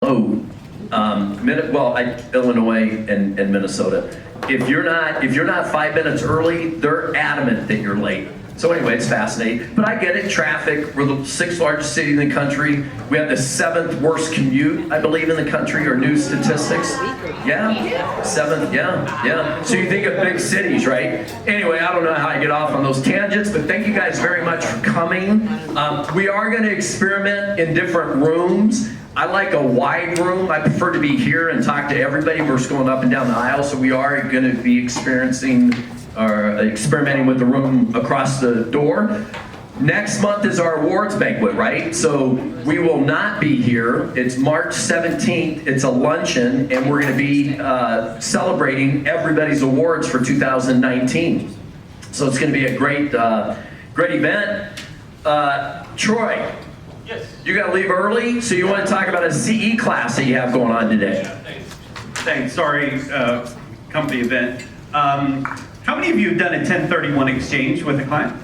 Illinois and Minnesota. If you're not 5 minutes early, they're adamant that you're late. So anyway, it's fascinating. But I get it, traffic, we're the sixth largest city in the country. We have the seventh worst commute, I believe, in the country, or new statistics. Yeah, seventh, yeah. So you think of big cities, right? Anyway, I don't know how I get off on those tangents, but thank you guys very much for coming. We are gonna experiment in different rooms. I like a wide room. I prefer to be here and talk to everybody versus going up and down the aisle. So we are going to be experimenting with the room across the door. Next month is our awards banquet, right? So we will not be here. It's March 17th. It's a luncheon, and we're going to be celebrating everybody's awards for 2019. So it's going to be a great event. Troy. Yes. You got to leave early, so you want to talk about a CE class that you have going on today. Yeah, thanks. Sorry, company event. How many of you have done a 1031 exchange with a client?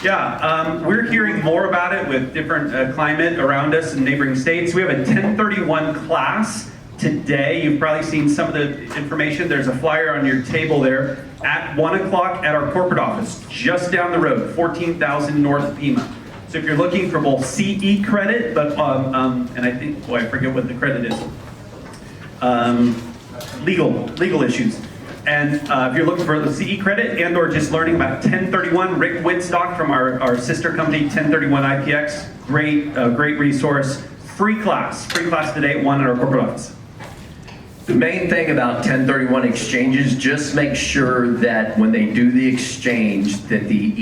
Yeah, we're hearing more about it with different climate around us in neighboring states. We have a 1031 class today. You've probably seen some of the information. There's a flyer on your table there at 1 o'clock at our corporate office, just down the road, 14,000 North Pima. So if you're looking for both CE credit, but and I think, I forget what the credit is. Legal issues. And if you're looking for the CE credit and or just learning about 1031, Rick Whitstock from our sister company, 1031 IPX, great resource. Free class today, 1 at our corporate office. The main thing about 1031 exchanges, just make sure that when they do the exchange, that the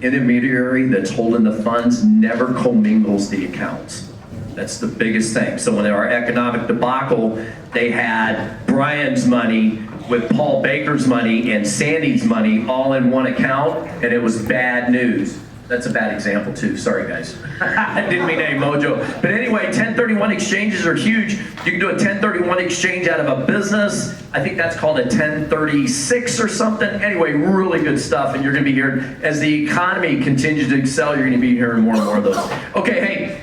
intermediary that's holding the funds never commingles the accounts. That's the biggest thing. So when our economic debacle, they had Brian's money with Paul Baker's money and Sandy's money all in one account, and it was bad news. That's a bad example too, sorry guys. I didn't mean any mojo. But anyway, 1031 exchanges are huge. You can do a 1031 exchange out of a business. I think that's called a 1036 or something. Anyway, really good stuff, and you're gonna be hearing, as the economy continues to excel, you're gonna be hearing more and more of those. Okay, hey,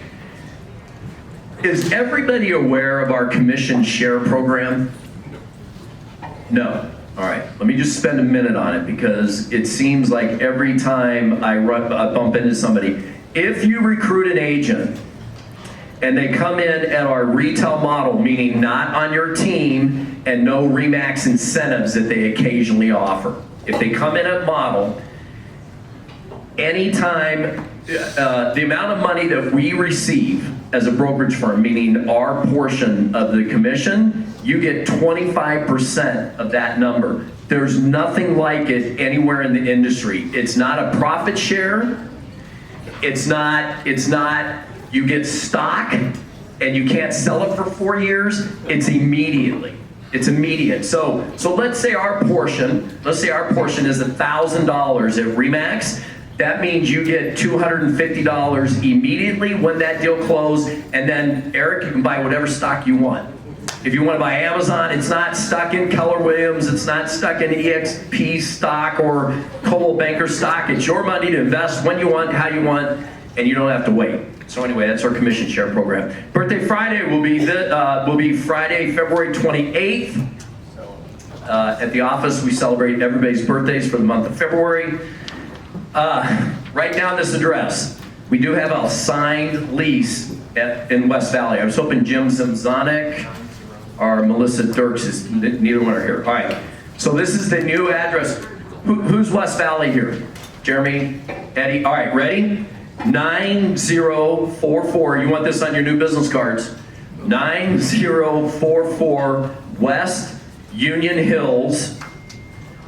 is everybody aware of our commission share program? No. All right, let me just spend a minute on it because it seems like every time I bump into somebody, if you recruit an agent and they come in at our retail model, meaning not on your team and no RE/MAX incentives that they occasionally offer. If they come in at model, anytime, the amount of money that we receive as a brokerage firm, meaning our portion of the commission, you get 25% of that number. There's nothing like it anywhere in the industry. It's not a profit share. It's not you get stock and you can't sell it for 4 years. It's immediately. It's immediate. So let's say our portion is $1,000 at RE/MAX. That means you get $250 immediately when that deal closed, and then Eric, you can buy whatever stock you want. If you want to buy Amazon, it's not stuck in Keller Williams, it's not stuck in EXP stock or Coldwell Banker stock. It's your money to invest when you want, how you want, and you don't have to wait. So anyway, that's our commission share program. Birthday Friday will be Friday, February 28th. At the office, we celebrate everybody's birthdays for the month of February. Write down this address. We do have a signed lease in West Valley. I was hoping Jim Zimzonic or Melissa Dirks is, neither one are here. All right, so this is the new address. Who's West Valley here? Jeremy, Eddie, all right, ready? 9044, you want this on your new business cards. 9044 West Union Hills,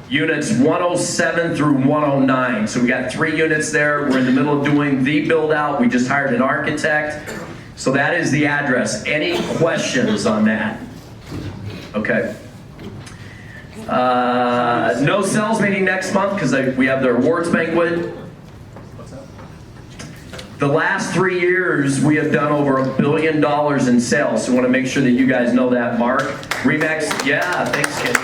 units 107 through 109. So we got 3 units there. We're in the middle of doing the build out. We just hired an architect. So that is the address. Any questions on that? Okay. No sales meeting next month because we have the awards banquet. The last 3 years, we have done over $1 billion in sales. So I want to make sure that you guys know that, Mark. RE/MAX, yeah, thanks, Kenny.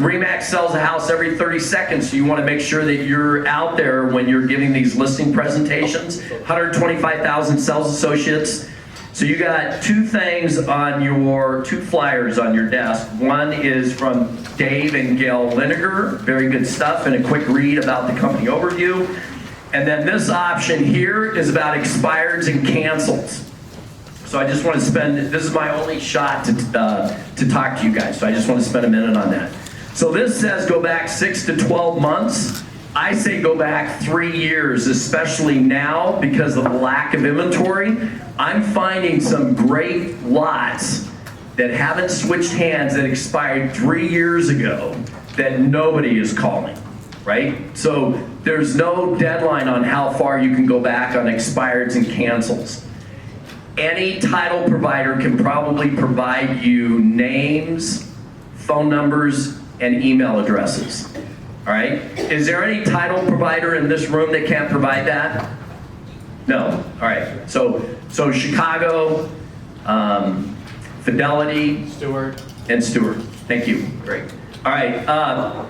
RE/MAX sells a house every 30 seconds, so you want to make sure that you're out there when you're giving these listing presentations. 125,000 sales associates. So you got two things on two flyers on your desk. One is from Dave and Gail Linegar, very good stuff, and a quick read about the company overview. And then this option here is about expireds and cancels. So I just want to this is my only shot to talk to you guys, so I just want to spend a minute on that. So this says go back 6 to 12 months. I say go back 3 years, especially now because of the lack of inventory. I'm finding some great lots that haven't switched hands that expired 3 years ago that nobody is calling, right? So there's no deadline on how far you can go back on expireds and cancels. Any title provider can probably provide you names, phone numbers, and email addresses. All right? Is there any title provider in this room that can't provide that? No. All right. So Chicago, Fidelity, and Stewart. Thank you. Great. All right.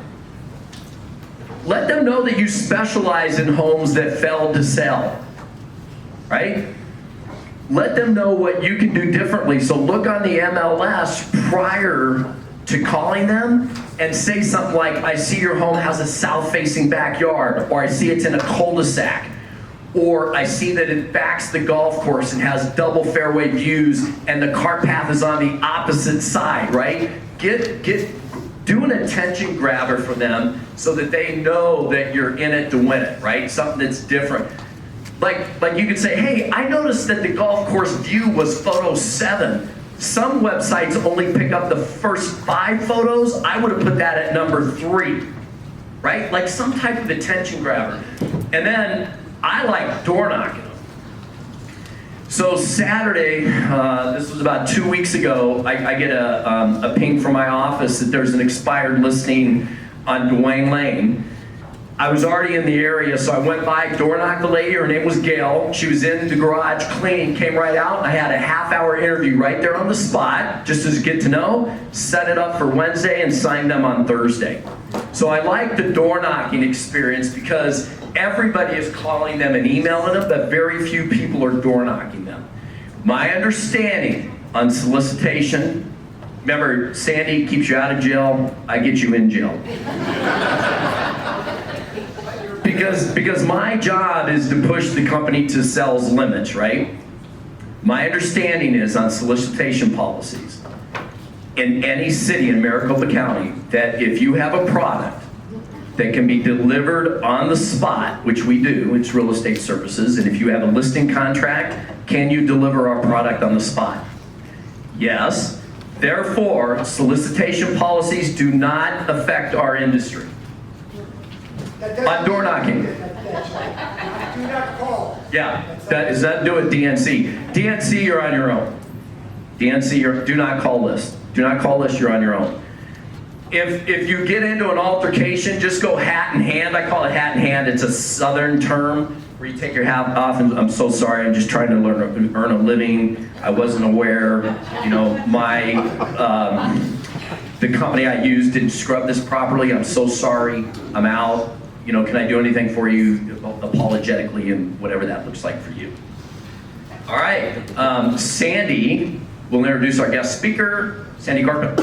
Let them know that you specialize in homes that failed to sell. Right? Let them know what you can do differently. So look on the MLS prior to calling them and say something like, I see your home has a south-facing backyard, or I see it's in a cul-de-sac, or I see that it backs the golf course and has double fairway views and the cart path is on the opposite side, right? Do an attention grabber for them so that they know that you're in it to win it, right? Something that's different. Like you could say, hey, I noticed that the golf course view was photo 7. Some websites only pick up the first 5 photos. I would have put that at number 3, right? Like some type of attention grabber. And then I like door knocking them. So Saturday, this was about 2 weeks ago, I get a ping from my office that there's an expired listing on Dwayne Lane. I was already in the area, so I went by, door knocked the lady. Her name was Gail. She was in the garage cleaning, came right out, and I had a half-hour interview right there on the spot, just as a get to know, set it up for Wednesday, and signed them on Thursday. So I like the door knocking experience because everybody is calling them and emailing them, but very few people are door knocking them. My understanding on solicitation, remember, Sandy keeps you out of jail, I get you in jail. Because my job is to push the company to sales limits, right? My understanding is on solicitation policies in any city in Maricopa County that if you have a product that can be delivered on the spot, which we do, it's real estate services, and if you have a listing contract, can you deliver our product on the spot? Yes. Therefore, solicitation policies do not affect our industry. On door knocking. Do not call. Yeah, that is that do it DNC. DNC, you're on your own. DNC, do not call list. Do not call list, you're on your own. If you get into an altercation, just go hat in hand. I call it hat in hand. It's a southern term where you take your hat off and I'm so sorry, I'm just trying to earn a living. I wasn't aware, the company I used didn't scrub this properly. I'm so sorry, I'm out. Can I do anything for you apologetically and whatever that looks like for you? All right, Sandy will introduce our guest speaker, Sandy Carpenter.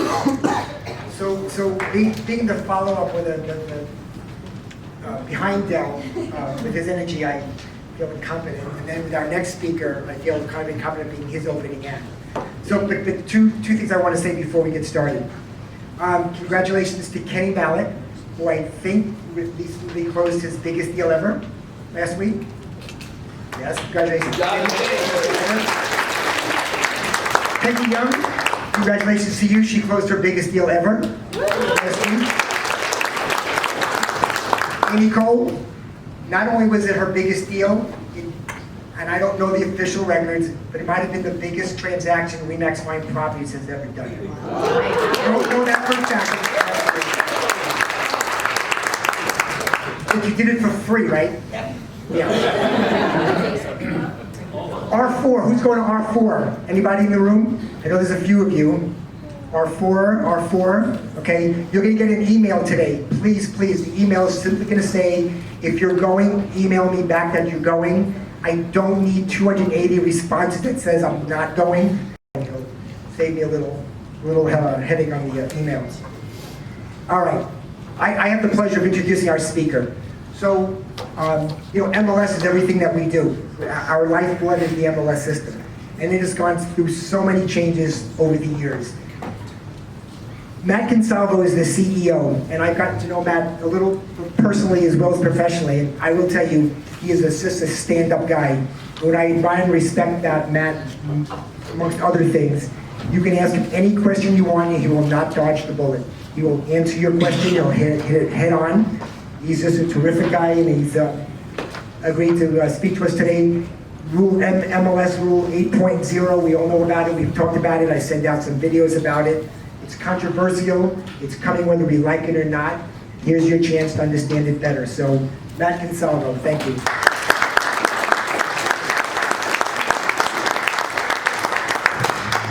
So being the follow-up with the behind Dell, with his energy, I feel confident. And then with our next speaker, I feel kind of confident being his opening end. So, but two things I want to say before we get started. Congratulations to Kenny Mallett, who I think recently closed his biggest deal ever last week. Yes, congratulations. Peggy Young, congratulations to you. She closed her biggest deal ever last week. Amy Cole, not only was it her biggest deal, and I don't know the official records, but it might have been the biggest transaction Remax Fine Properties has ever done. I don't know that for a fact. But you did it for free, right? Yep. Yeah. R4, who's going to R4? Anybody in the room? I know there's a few of you. R4, okay? You're gonna get an email today. Please, the email is simply gonna say, if you're going, email me back that you're going. I don't need 280 responses that says I'm not going. It'll save me a little headache on the emails. All right, I have the pleasure of introducing our speaker. So, MLS is everything that we do. Our lifeblood is the MLS system. And it has gone through so many changes over the years. Matt Consalvo is the CEO, and I've gotten to know Matt a little personally as well as professionally. And I will tell you, he is just a stand-up guy. When I admire and respect that, Matt, amongst other things, you can ask him any question you want, and he will not dodge the bullet. He will answer your question, he'll hit it head on. He's just a terrific guy, and he's agreed to speak to us today. MLS Rule 8.0, we all know about it, we've talked about it, I sent out some videos about it. It's controversial, it's coming whether we like it or not. Here's your chance to understand it better. So, Matt Consalvo, thank you.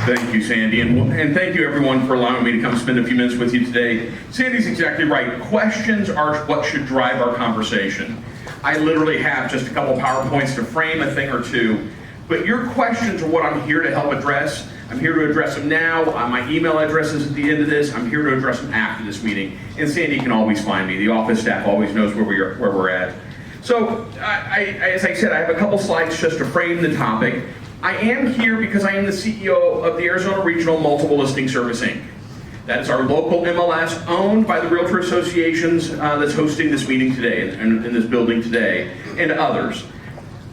Thank you, Sandy, and thank you everyone for allowing me to come spend a few minutes with you today. Sandy's exactly right. Questions are what should drive our conversation. I literally have just a couple PowerPoints to frame a thing or two, but your questions are what I'm here to help address. I'm here to address them now. My email address is at the end of this. I'm here to address them after this meeting. And Sandy can always find me. The office staff always knows where we're at. So, as I said, I have a couple slides just to frame the topic. I am here because I am the CEO of the Arizona Regional Multiple Listing Service, Inc. That is our local MLS owned by the Realtor Associations that's hosting this meeting today, in this building today, and others.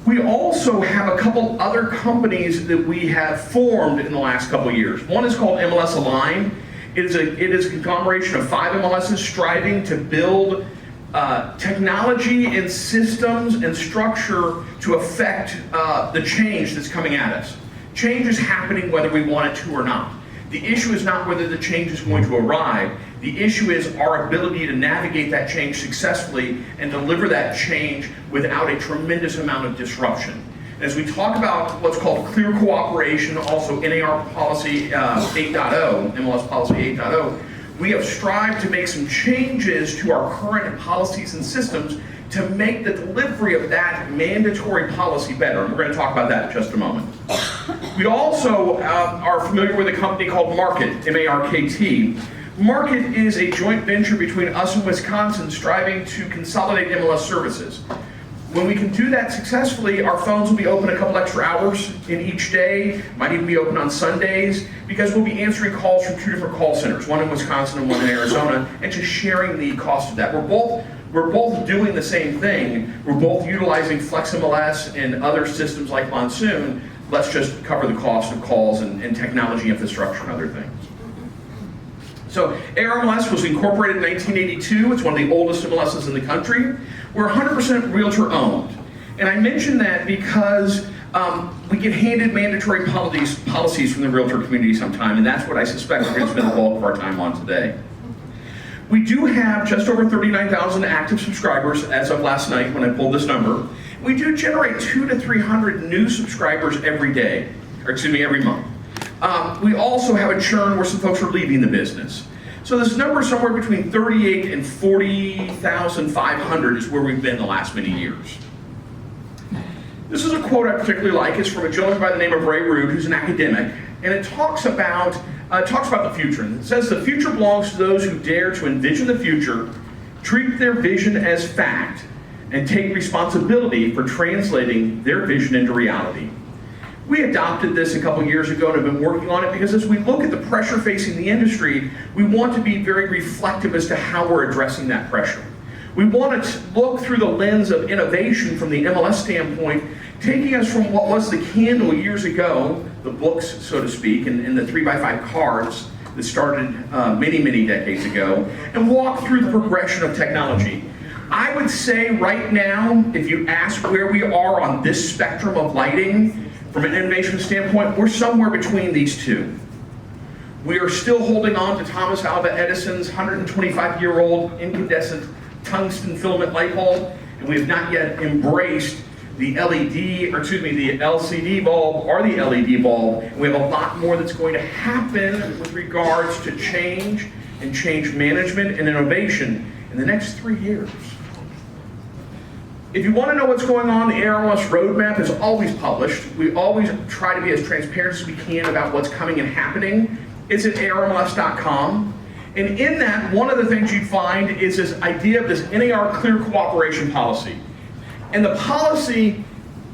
We also have a couple other companies that we have formed in the last couple years. One is called MLS Align. It is a conglomeration of 5 MLSs striving to build technology and systems and structure to affect the change that's coming at us. Change is happening whether we want it to or not. The issue is not whether the change is going to arrive. The issue is our ability to navigate that change successfully and deliver that change without a tremendous amount of disruption. As we talk about what's called clear cooperation, also NAR Policy 8.0, MLS Policy 8.0, we have strived to make some changes to our current policies and systems to make the delivery of that mandatory policy better. And we're going to talk about that in just a moment. We also are familiar with a company called Market, M-A-R-K-T. Market is a joint venture between us and Wisconsin striving to consolidate MLS services. When we can do that successfully, our phones will be open a couple extra hours in each day, might even be open on Sundays, because we'll be answering calls from 2 different call centers, one in Wisconsin and one in Arizona, and just sharing the cost of that. We're both doing the same thing. We're both utilizing FlexMLS and other systems like Monsoon. Let's just cover the cost of calls and technology infrastructure and other things. So ARMLS was incorporated in 1982. It's one of the oldest MLSs in the country. We're 100% realtor owned. And I mention that because we get handed mandatory policies from the realtor community sometime, and that's what I suspect we're going to spend the bulk of our time on today. We do have just over 39,000 active subscribers as of last night when I pulled this number. We do generate 200 to 300 new subscribers every day, or excuse me, every month. We also have a churn where some folks are leaving the business. So this number is somewhere between 38 and 40,500 is where we've been the last many years. This is a quote I particularly like. It's from a gentleman by the name of Ray Rood, who's an academic, and it talks about the future. And it says, the future belongs to those who dare to envision the future, treat their vision as fact, and take responsibility for translating their vision into reality. We adopted this a couple years ago and have been working on it because as we look at the pressure facing the industry, we want to be very reflective as to how we're addressing that pressure. We want to look through the lens of innovation from the MLS standpoint, taking us from what was the candle years ago, the books, so to speak, and the 3x5 cards that started many, many decades ago, and walk through the progression of technology. I would say right now, if you ask where we are on this spectrum of lighting, from an innovation standpoint, we're somewhere between these two. We are still holding on to Thomas Alva Edison's 125-year-old incandescent tungsten filament light bulb, and we have not yet embraced the the LCD bulb or the LED bulb. And we have a lot more that's going to happen with regards to change and change management and innovation in the next 3 years. If you want to know what's going on, the ARMLS roadmap is always published. We always try to be as transparent as we can about what's coming and happening. It's at armls.com. And in that, one of the things you'd find is this idea of this NAR clear cooperation policy. And the policy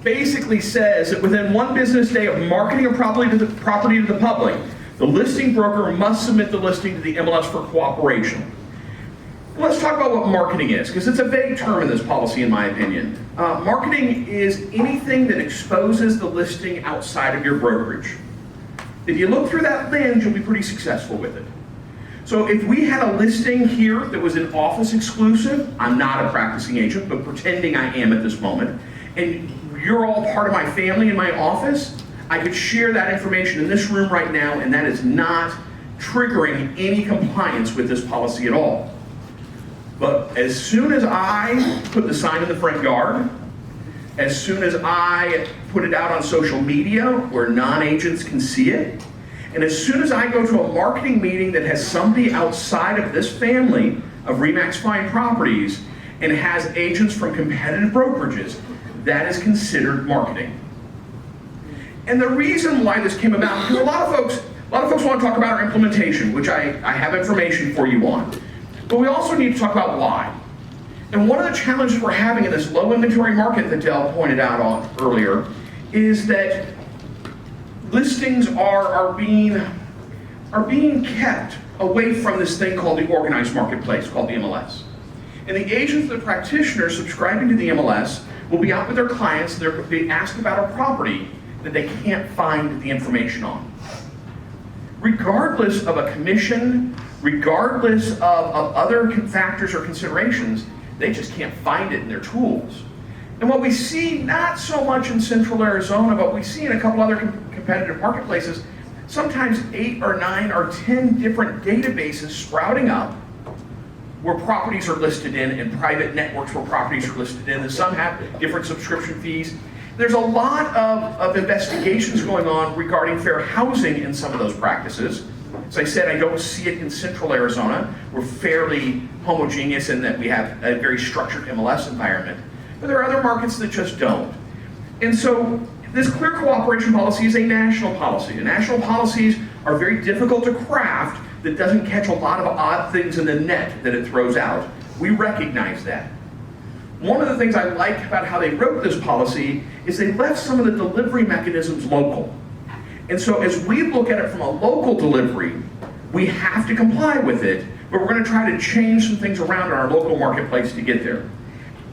basically says that within 1 business day of marketing a property to the public, the listing broker must submit the listing to the MLS for cooperation. Let's talk about what marketing is, because it's a vague term in this policy, in my opinion. Marketing is anything that exposes the listing outside of your brokerage. If you look through that lens, you'll be pretty successful with it. So if we had a listing here that was an office exclusive, I'm not a practicing agent, but pretending I am at this moment, and you're all part of my family in my office, I could share that information in this room right now, and that is not triggering any compliance with this policy at all. But as soon as I put the sign in the front yard, as soon as I put it out on social media where non-agents can see it, and as soon as I go to a marketing meeting that has somebody outside of this family of RE/MAX Fine Properties and has agents from competitive brokerages, that is considered marketing. And the reason why this came about, because a lot of folks want to talk about our implementation, which I have information for you on. But we also need to talk about why. And one of the challenges we're having in this low inventory market that Dell pointed out on earlier is that listings are being kept away from this thing called the organized marketplace, called the MLS. And the agents, the practitioners subscribing to the MLS will be out with their clients, they're being asked about a property that they can't find the information on. Regardless of a commission, regardless of other factors or considerations, they just can't find it in their tools. And what we see, not so much in Central Arizona, but we see in a couple other competitive marketplaces, sometimes 8 or 9 or 10 different databases sprouting up where properties are listed in, and private networks where properties are listed in, and some have different subscription fees. There's a lot of investigations going on regarding fair housing in some of those practices. As I said, I don't see it in Central Arizona. We're fairly homogeneous in that we have a very structured MLS environment. But there are other markets that just don't. And so this clear cooperation policy is a national policy. And national policies are very difficult to craft that doesn't catch a lot of odd things in the net that it throws out. We recognize that. One of the things I like about how they wrote this policy is they left some of the delivery mechanisms local. And so as we look at it from a local delivery, we have to comply with it, but we're going to try to change some things around in our local marketplace to get there.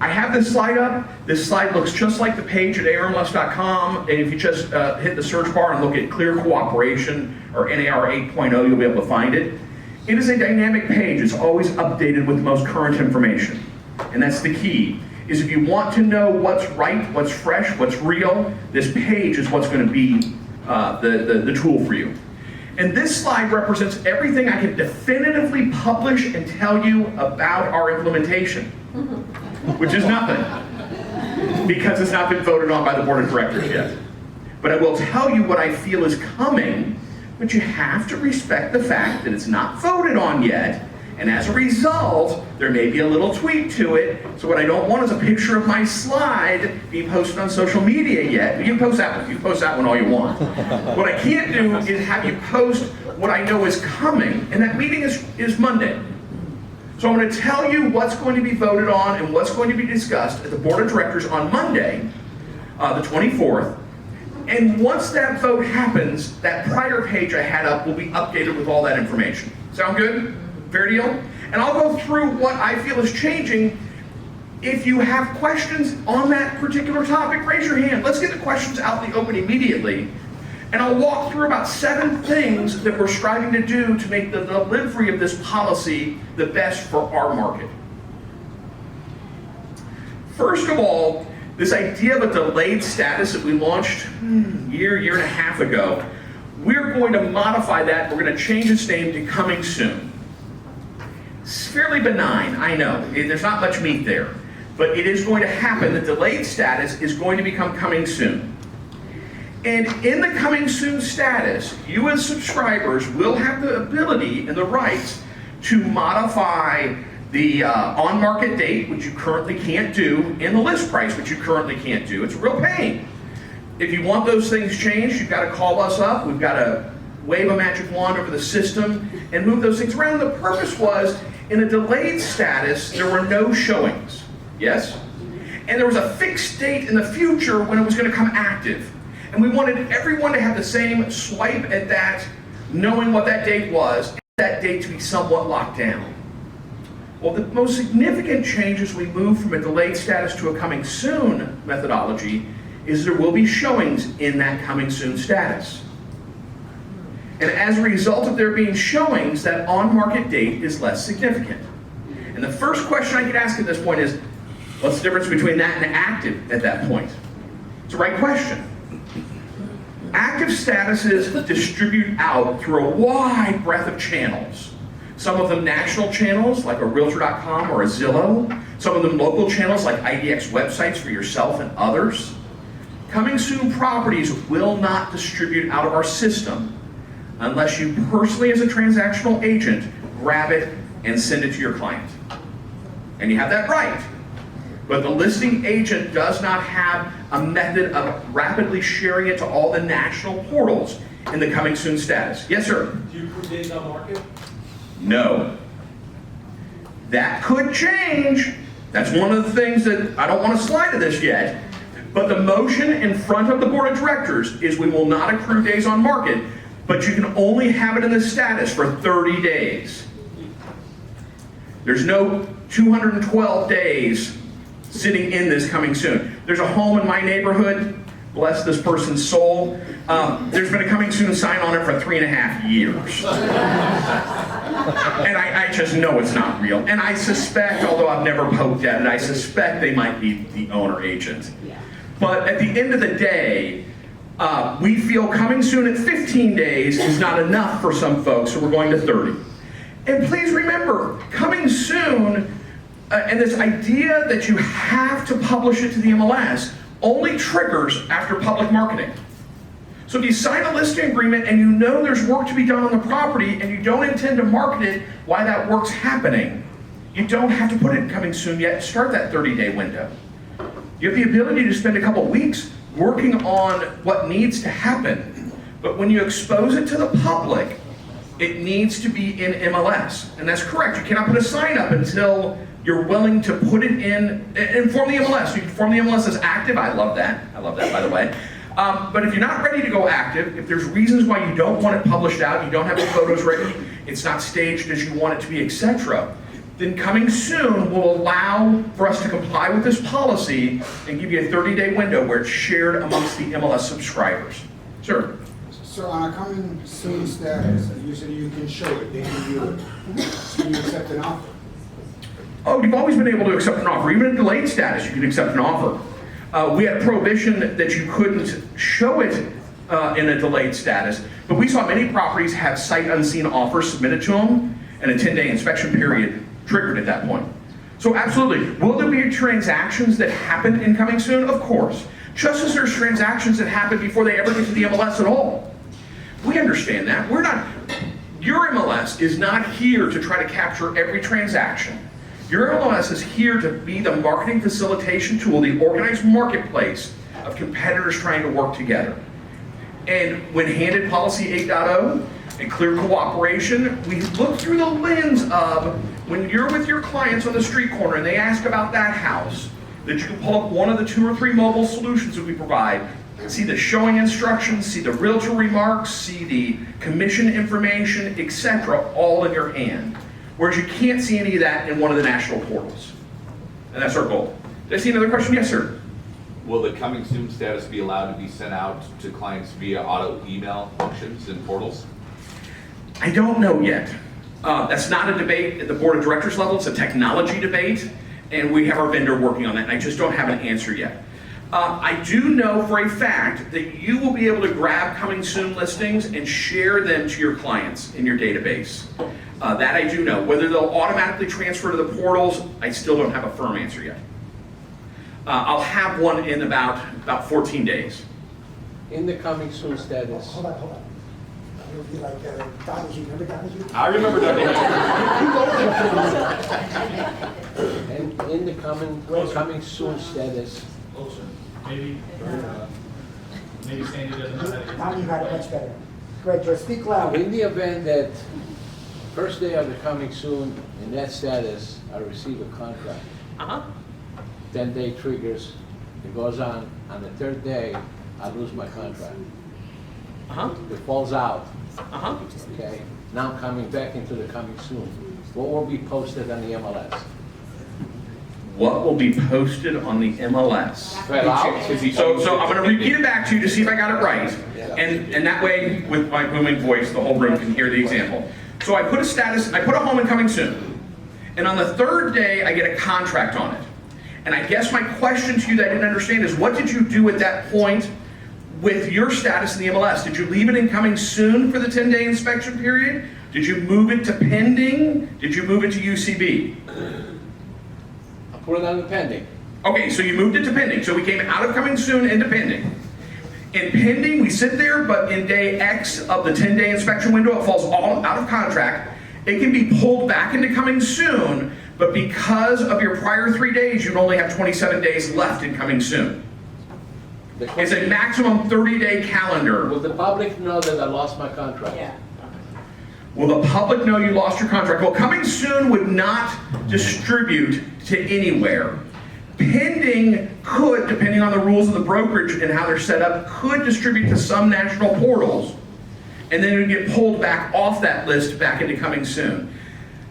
I have this slide up. This slide looks just like the page at armls.com, and if you just hit the search bar and look at Clear Cooperation or NAR 8.0, you'll be able to find it. It is a dynamic page. It's always updated with the most current information. And that's the key, is if you want to know what's right, what's fresh, what's real, this page is what's going to be the tool for you. And this slide represents everything I can definitively publish and tell you about our implementation, which is nothing, because it's not been voted on by the board of directors yet. But I will tell you what I feel is coming, but you have to respect the fact that it's not voted on yet, and as a result, there may be a little tweak to it. So what I don't want is a picture of my slide being posted on social media yet. You can post that one. You can post that one all you want. What I can't do is have you post what I know is coming, and that meeting is Monday. So I'm going to tell you what's going to be voted on and what's going to be discussed at the board of directors on Monday, the 24th. And once that vote happens, that prior page I had up will be updated with all that information. Sound good? Fair deal? And I'll go through what I feel is changing. If you have questions on that particular topic, raise your hand. Let's get the questions out in the open immediately. And I'll walk through about 7 things that we're striving to do to make the delivery of this policy the best for our market. First of all, this idea of a delayed status that we launched year and a half ago, we're going to modify that. We're going to change its name to Coming Soon. It's fairly benign, I know. There's not much meat there. But it is going to happen. The delayed status is going to become Coming Soon. And in the Coming Soon status, you as subscribers will have the ability and the rights to modify the on-market date, which you currently can't do, and the list price, which you currently can't do. It's a real pain. If you want those things changed, you've got to call us up. We've got to wave a magic wand over the system and move those things around. The purpose was, in a delayed status, there were no showings. Yes? And there was a fixed date in the future when it was going to come active. And we wanted everyone to have the same swipe at that, knowing what that date was, and that date to be somewhat locked down. Well, the most significant changes we move from a delayed status to a coming soon methodology is there will be showings in that coming soon status. And as a result of there being showings, that on-market date is less significant. And the first question I could ask at this point is, what's the difference between that and active at that point? It's the right question. Active statuses distribute out through a wide breadth of channels. Some of them national channels like a Realtor.com or a Zillow. Some of them local channels like IDX websites for yourself and others. Coming soon properties will not distribute out of our system unless you personally, as a transactional agent, grab it and send it to your client. And you have that right. But the listing agent does not have a method of rapidly sharing it to all the national portals in the coming soon status. Yes, sir? Do you put days on market? No. That could change. That's one of the things that I don't want to slide to this yet. But the motion in front of the board of directors is we will not accrue days on market, but you can only have it in the status for 30 days. There's no 212 days sitting in this coming soon. There's a home in my neighborhood, bless this person's soul. There's been a coming soon sign on it for 3.5 years. And I just know it's not real. And I suspect, although I've never poked at it, I suspect they might be the owner agent. But at the end of the day, we feel coming soon at 15 days is not enough for some folks, so we're going to 30. And please remember, coming soon, and this idea that you have to publish it to the MLS only triggers after public marketing. So if you sign a listing agreement and you know there's work to be done on the property and you don't intend to market it while that work's happening, you don't have to put it in coming soon yet. Start that 30-day window. You have the ability to spend a couple weeks working on what needs to happen. But when you expose it to the public, it needs to be in MLS. And that's correct. You cannot put a sign up until you're willing to put it in, inform the MLS. You can form the MLS as active. I love that. I love that, by the way. But if you're not ready to go active, if there's reasons why you don't want it published out, you don't have the photos ready, it's not staged as you want it to be, etc., then coming soon will allow for us to comply with this policy and give you a 30-day window where it's shared amongst the MLS subscribers. Sir? So on a coming soon status, you said you can show it, they can view it. Can you accept an offer? Oh, you've always been able to accept an offer. Even in delayed status, you can accept an offer. We had a prohibition that you couldn't show it in a delayed status, but we saw many properties have sight unseen offers submitted to them, and a 10-day inspection period triggered at that point. So absolutely. Will there be transactions that happen in coming soon? Of course. Just as there's transactions that happen before they ever get to the MLS at all. We understand that. Your MLS is not here to try to capture every transaction. Your MLS is here to be the marketing facilitation tool, the organized marketplace of competitors trying to work together. And when handed Policy 8.0 and clear cooperation, we look through the lens of when you're with your clients on the street corner and they ask about that house, that you can pull up one of the 2 or 3 mobile solutions that we provide, see the showing instructions, see the realtor remarks, see the commission information, etc., all in your hand. Whereas you can't see any of that in one of the national portals. And that's our goal. Did I see another question? Yes, sir. Will the coming soon status be allowed to be sent out to clients via auto email functions and portals? I don't know yet. That's not a debate at the board of directors level. It's a technology debate, and we have our vendor working on that, and I just don't have an answer yet. I do know for a fact that you will be able to grab coming soon listings and share them to your clients in your database. That I do know. Whether they'll automatically transfer to the portals, I still don't have a firm answer yet. I'll have one in about 14 days. In the coming soon status, Hold on. would be like Donahue, remember Donahue? I remember And in the coming soon status, Closer. Maybe Sandy doesn't know how to get. Donahue got it much better. Go ahead, George, speak loud. in the event that first day of the coming soon, in that status, I receive a contract. 10-day triggers, it goes on the third day, I lose my contract. It falls out. Okay, now coming back into the coming soon. What will be posted on the MLS? What will be posted on the MLS? Fell out? So I'm gonna repeat it back to you to see if I got it right. And that way, with my booming voice, the whole room can hear the example. So I put a status, I put a home and coming soon. And on the third day, I get a contract on it. And I guess my question to you that I didn't understand is, what did you do at that point with your status in the MLS? Did you leave it in coming soon for the 10-day inspection period? Did you move it to pending? Did you move it to UCB? I put it on the pending. Okay, so you moved it to pending. So we came out of coming soon into pending. In pending, we sit there, but in day X of the 10-day inspection window, it falls all out of contract. It can be pulled back into coming soon, but because of your prior 3 days, you'd only have 27 days left in coming soon. It's a maximum 30-day calendar. Will the public know that I lost my contract? Yeah. Will the public know you lost your contract? Well, coming soon would not distribute to anywhere. Pending could, depending on the rules of the brokerage and how they're set up, could distribute to some national portals, and then it would get pulled back off that list back into coming soon.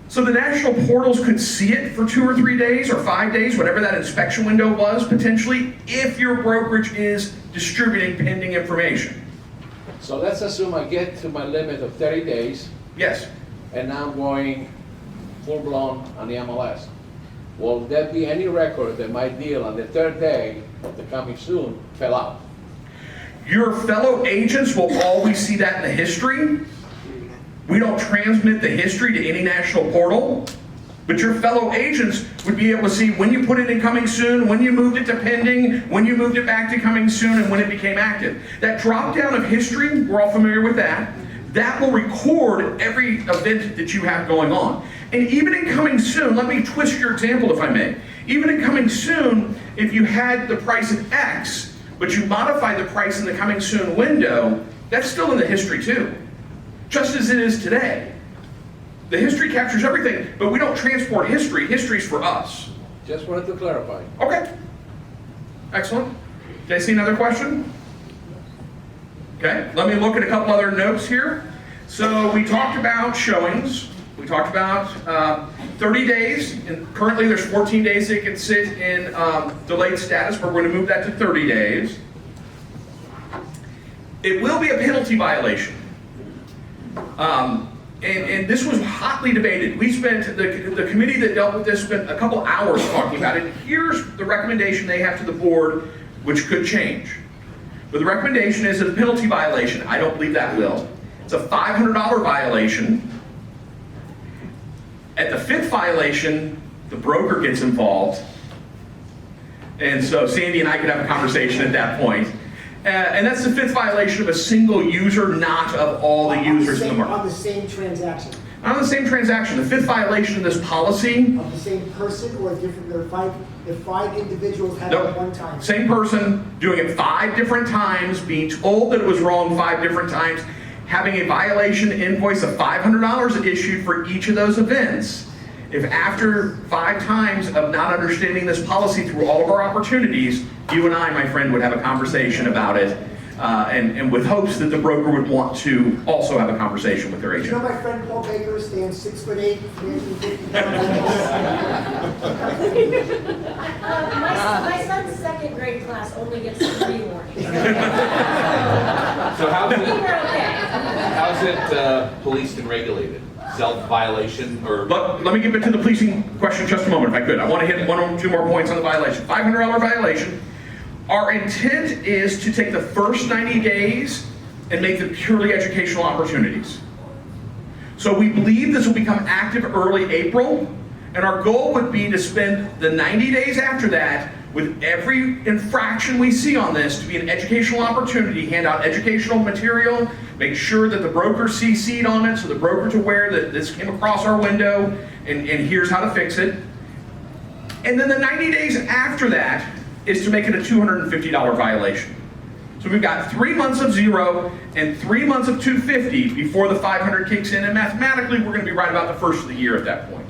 So the national portals could see it for 2 or 3 days or 5 days, whatever that inspection window was potentially, if your brokerage is distributing pending information. So let's assume I get to my limit of 30 days, Yes. and now I'm going full-blown on the MLS. Will there be any record that my deal on the third day of the coming soon fell out? Your fellow agents will always see that in the history. We don't transmit the history to any national portal, but your fellow agents would be able to see when you put it in coming soon, when you moved it to pending, when you moved it back to coming soon, and when it became active. That drop down of history, we're all familiar with that. That will record every event that you have going on. And even in coming soon, let me twist your example if I may. Even in coming soon, if you had the price at X, but you modified the price in the coming soon window, that's still in the history too. Just as it is today. The history captures everything, but we don't transport history. History's for us. Just wanted to clarify. Okay. Excellent. Did I see another question? Okay, let me look at a couple other notes here. So we talked about showings. We talked about 30 days, and currently there's 14 days that can sit in delayed status, but we're going to move that to 30 days. It will be a penalty violation. And this was hotly debated. We spent, the committee that dealt with this spent a couple hours talking about it. Here's the recommendation they have to the board, which could change. But the recommendation is a penalty violation. I don't believe that will. It's a $500 violation. At the 5th violation, the broker gets involved. And so Sandy and I could have a conversation at that point. And that's the 5th violation of a single user, not of all the users in the market. On the same transaction, Not on the same transaction. The 5th violation of this policy, of the same person or different, there are five individuals had it at one time. same person doing it 5 different times, being told that it was wrong 5 different times, having a violation invoice of $500 issued for each of those events. If after 5 times of not understanding this policy through all of our opportunities, you and I, my friend, would have a conversation about it, and with hopes that the broker would want to also have a conversation with their You know agent. my friend Paul Baker stands 6'8", 350 pounds. My son's second grade class only gets 3 warnings. So how's We were it, okay. how's it policed and regulated? Self-violation or? Let me get into the policing question just a moment, if I could. I want to hit 1 or 2 more points on the violation. $500 violation. Our intent is to take the first 90 days and make them purely educational opportunities. So we believe this will become active early April, and our goal would be to spend the 90 days after that with every infraction we see on this to be an educational opportunity, hand out educational material, make sure that the broker CC'd on it so the broker's aware that this came across our window and here's how to fix it. And then the 90 days after that is to make it a $250 violation. So we've got 3 months of 0 and 3 months of $250 before the 500 kicks in, and mathematically we're going to be right about the first of the year at that point.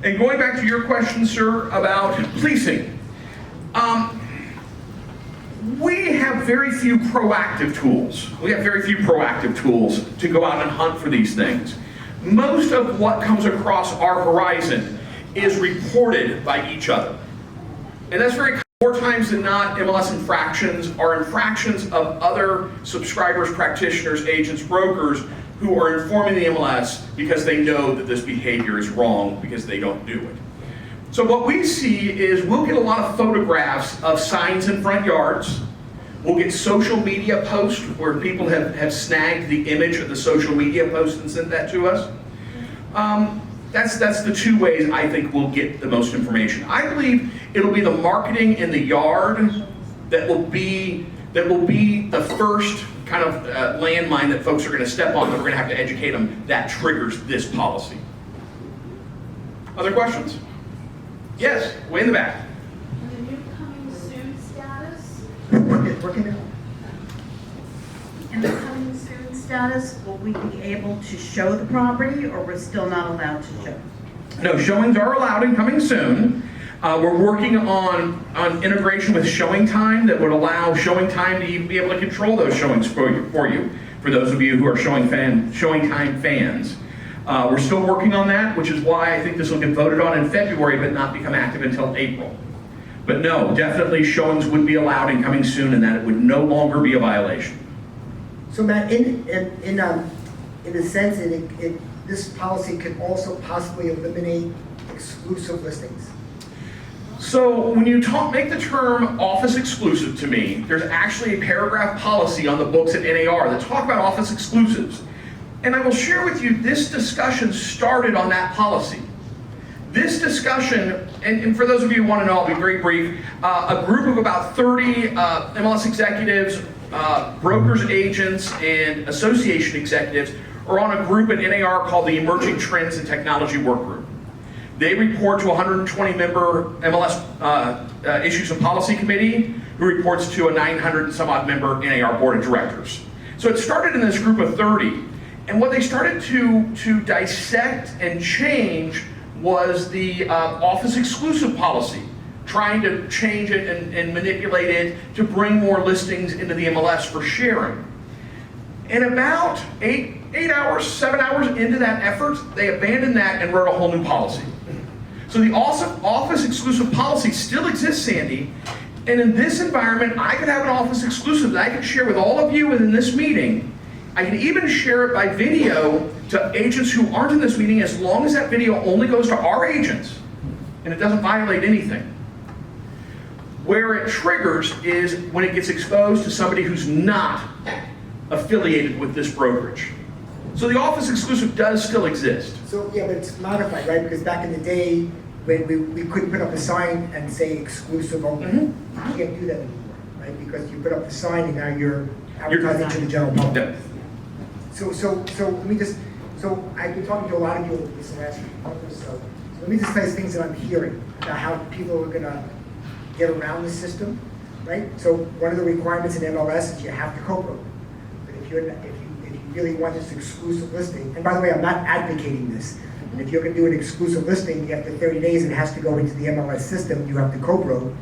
And going back to your question, sir, about policing, we have very few proactive tools. We have very few proactive tools to go out and hunt for these things. Most of what comes across our horizon is reported by each other. And that's very more times than not, MLS infractions are infractions of other subscribers, practitioners, agents, brokers who are informing the MLS because they know that this behavior is wrong because they don't do it. So what we see is we'll get a lot of photographs of signs in front yards. We'll get social media posts where people have snagged the image of the social media post and sent that to us. That's the two ways I think we'll get the most information. I believe it'll be the marketing in the yard that will be the first kind of landmine that folks are going to step on, that we're going to have to educate them, that triggers this policy. Other questions? Yes, way in the back. And the new coming soon status, Working out. In the coming soon status, will we be able to show the property, or we're still not allowed to show? No, showings are allowed and coming soon. We're working on integration with Showing Time that would allow Showing Time to even be able to control those showings for you. For those of you who are Showing Time fans. We're still working on that, which is why I think this will get voted on in February but not become active until April. But no, definitely showings would be allowed and coming soon, and that it would no longer be a violation. So Matt, in a sense, this policy could also possibly eliminate exclusive listings. So when you make the term office exclusive to me, there's actually a paragraph policy on the books at NAR that talk about office exclusives. And I will share with you, this discussion started on that policy. This discussion, and for those of you who want to know, I'll be very brief, a group of about 30 MLS executives, brokers, agents, and association executives are on a group at NAR called the Emerging Trends and Technology Work Group. They report to a 120-member MLS Issues and Policy Committee, who reports to a 900 and some odd member NAR Board of Directors. So it started in this group of 30, and what they started to dissect and change was the office exclusive policy, trying to change it and manipulate it to bring more listings into the MLS for sharing. And about 7 hours into that effort, they abandoned that and wrote a whole new policy. So the office exclusive policy still exists, Sandy, and in this environment, I could have an office exclusive that I could share with all of you within this meeting. I can even share it by video to agents who aren't in this meeting, as long as that video only goes to our agents and it doesn't violate anything. Where it triggers is when it gets exposed to somebody who's not affiliated with this brokerage. So the office exclusive does still exist. So, yeah, but it's modified, right? Because back in the day, when we couldn't put up a sign and say exclusive only, you can't do that anymore, right? Because you put up the sign and now you're advertising to the general public. Yeah. So let me just, so I've been talking to a lot of you over this last month or so. So let me just tell you things that I'm hearing about how people are gonna get around the system, right? So one of the requirements in MLS is you have to co-broker. But if you really want this exclusive listing, and by the way, I'm not advocating this. And if you're gonna do an exclusive listing, after 30 days, it has to go into the MLS system, you have to co-broker.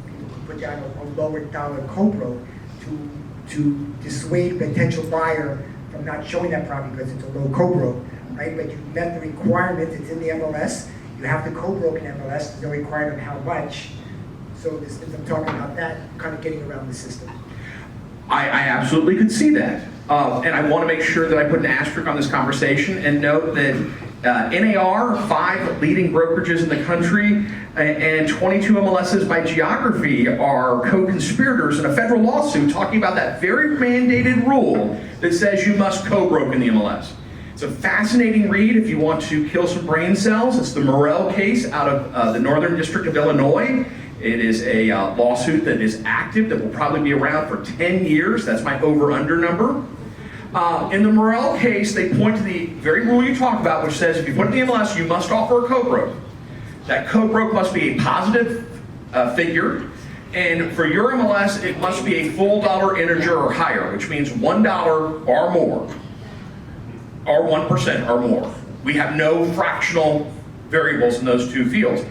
People can put down a lower dollar co-broker to dissuade a potential buyer from not showing that property because it's a low co-broke, right? But you met the requirement, it's in the MLS, you have to co-broke in MLS, there's no requirement how much. So I'm talking about that, kind of getting around the system. I absolutely could see that. And I want to make sure that I put an asterisk on this conversation and note that NAR, 5 leading brokerages in the country, and 22 MLSs by geography are co-conspirators in a federal lawsuit talking about that very mandated rule that says you must co-broke in the MLS. It's a fascinating read if you want to kill some brain cells. It's the Morrell case out of the Northern District of Illinois. It is a lawsuit that is active, that will probably be around for 10 years. That's my over-under number. In the Morrell case, they point to the very rule you talk about, which says if you put in the MLS, you must offer a co-broke. That co-broke must be a positive figure, and for your MLS, it must be a full dollar integer or higher, which means $1 or more, or 1% or more. We have no fractional variables in those two fields.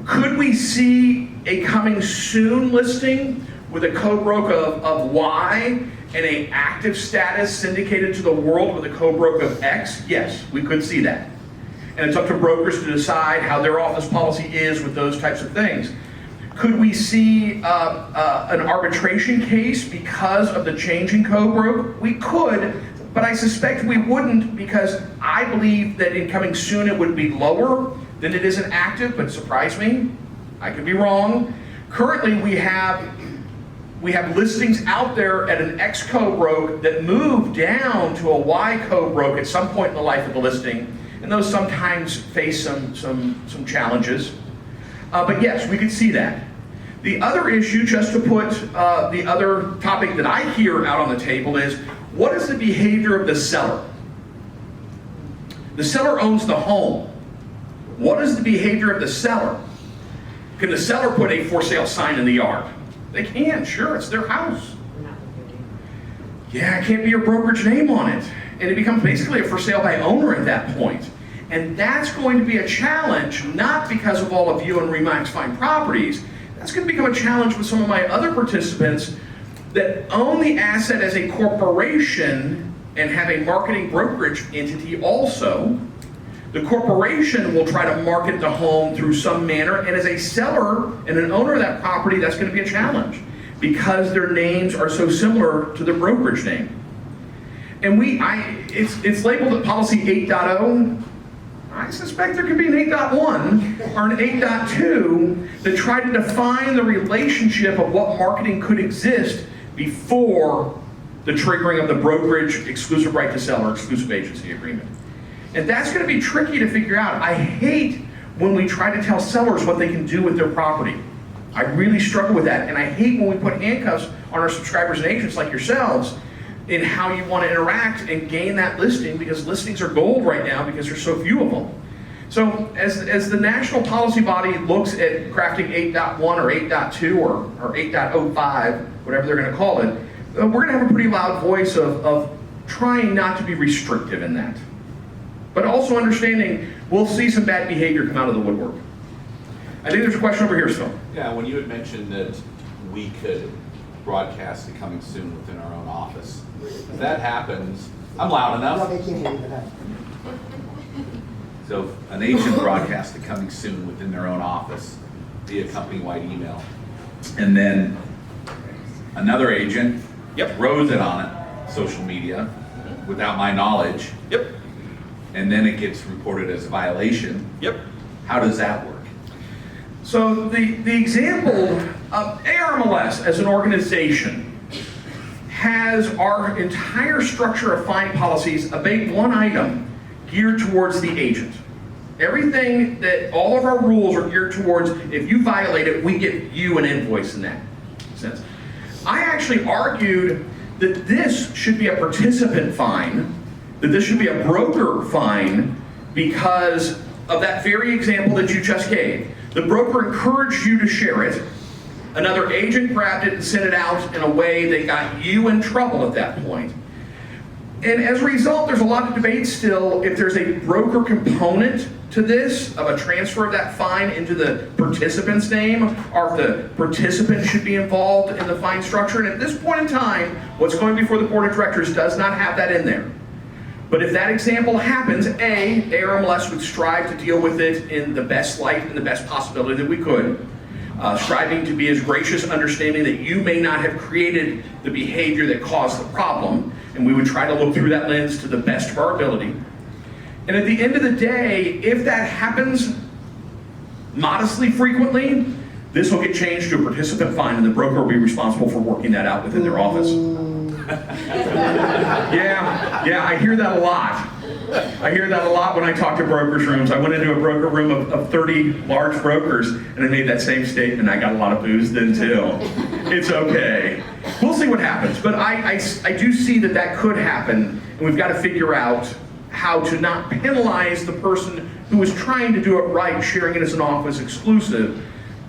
Could we see a coming soon listing with a co-broke of Y and a active status syndicated to the world with a co-broke of X? Yes, we could see that. And it's up to brokers to decide how their office policy is with those types of things. Could we see an arbitration case because of the change in co-broke? We could, but I suspect we wouldn't, because I believe that in coming soon it would be lower than it is in active, but surprise me, I could be wrong. Currently we have listings out there at an X co-broke that move down to a Y co-broke at some point in the life of the listing, and those sometimes face some challenges. But yes, we could see that. The other issue, just to put the other topic that I hear out on the table, is what is the behavior of the seller? The seller owns the home. What is the behavior of the seller? Can the seller put a for sale sign in the yard? They can, sure, it's their house. Yeah, it can't be your brokerage name on it. And it becomes basically a for sale by owner at that point. And that's going to be a challenge, not because of all of you and Remax Fine Properties. That's going to become a challenge with some of my other participants that own the asset as a corporation and have a marketing brokerage entity also. The corporation will try to market the home through some manner, and as a seller and an owner of that property, that's going to be a challenge because their names are so similar to the brokerage name. And it's labeled at policy 8.0. I suspect there could be an 8.1 or an 8.2 that try to define the relationship of what marketing could exist before the triggering of the brokerage exclusive right to sell or exclusive agency agreement. And that's going to be tricky to figure out. I hate when we try to tell sellers what they can do with their property. I really struggle with that. And I hate when we put handcuffs on our subscribers and agents like yourselves in how you want to interact and gain that listing, because listings are gold right now because there's so few of them. So as the national policy body looks at crafting 8.1 or 8.2 or 8.05, whatever they're going to call it, we're going to have a pretty loud voice of trying not to be restrictive in that. But also understanding we'll see some bad behavior come out of the woodwork. I think there's a question over here still. Yeah, when you had mentioned that we could broadcast the coming soon within our own office, if that happens, I'm loud No, enough. they can't hear you, but that. So if an agent broadcasts the coming soon within their own office via company-wide email, and then another agent throws it on it, social media, without my knowledge. Yep. And then it gets reported as a violation. Yep. How does that work? So the example of ARMLS as an organization has our entire structure of fine policies abate one item geared towards the agent. Everything that all of our rules are geared towards, if you violate it, we give you an invoice in that sense. I actually argued that this should be a participant fine, that this should be a broker fine, because of that very example that you just gave. The broker encouraged you to share it. Another agent grabbed it and sent it out in a way that got you in trouble at that point. And as a result, there's a lot of debate still if there's a broker component to this, of a transfer of that fine into the participant's name, or if the participant should be involved in the fine structure. And at this point in time, what's going before the board of directors does not have that in there. But if that example happens, ARMLS would strive to deal with it in the best light and the best possibility that we could, striving to be as gracious, understanding that you may not have created the behavior that caused the problem, and we would try to look through that lens to the best of our ability. And at the end of the day, if that happens modestly frequently, this will get changed to a participant fine, and the broker will be responsible for working that out within their office. Yeah, I hear that a lot. I hear that a lot when I talk to brokers' rooms. I went into a broker room of 30 large brokers, and I made that same statement. I got a lot of booze then too. It's okay. We'll see what happens. But I do see that that could happen, and we've got to figure out how to not penalize the person who is trying to do it right, sharing it as an office exclusive,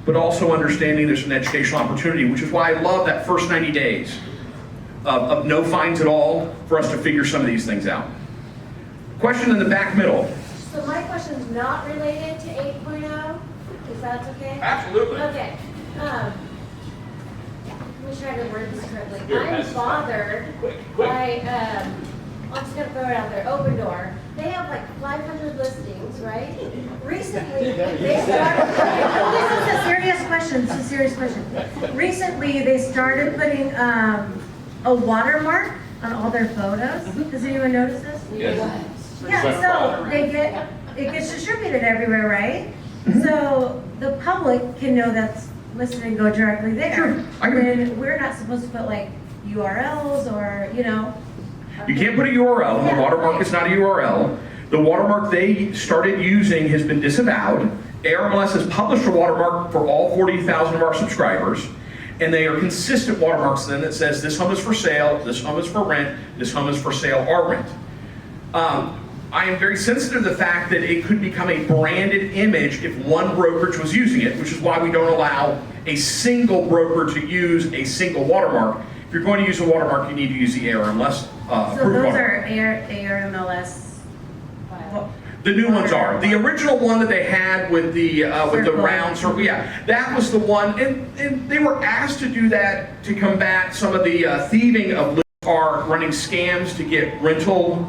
but also understanding there's an educational opportunity, which is why I love that first 90 days of no fines at all for us to figure some of these things out. Question in the back middle. So my question is not related to 8.0, is that okay? Absolutely. Okay. Let me try to word this correctly. I'm bothered by, I'm just gonna throw it out there, Open Door. They have like 500 listings, right? Recently, they started, this is a serious question, it's a serious question. Recently, they started putting a watermark on all their photos. Does anyone notice this? Yes. Yeah, so it gets distributed everywhere, right? So the public can know that's listed and go directly there. Sure, I agree. When we're not supposed to put like URLs or, you know. You can't put a URL, and the Yeah. watermark is not a URL. The watermark they started using has been disavowed. ARMLS has published a watermark for all 40,000 of our subscribers, and they are consistent watermarks then that says this home is for sale, this home is for rent, this home is for sale or rent. I am very sensitive to the fact that it could become a branded image if one brokerage was using it, which is why we don't allow a single broker to use a single watermark. If you're going to use a watermark, you need to use the ARMLS So approved those watermark. are ARMLS. The new ones are. The original one that they had with the Circle. round circle, yeah, that was the one, and they were asked to do that to combat some of the thieving of car running scams to get rental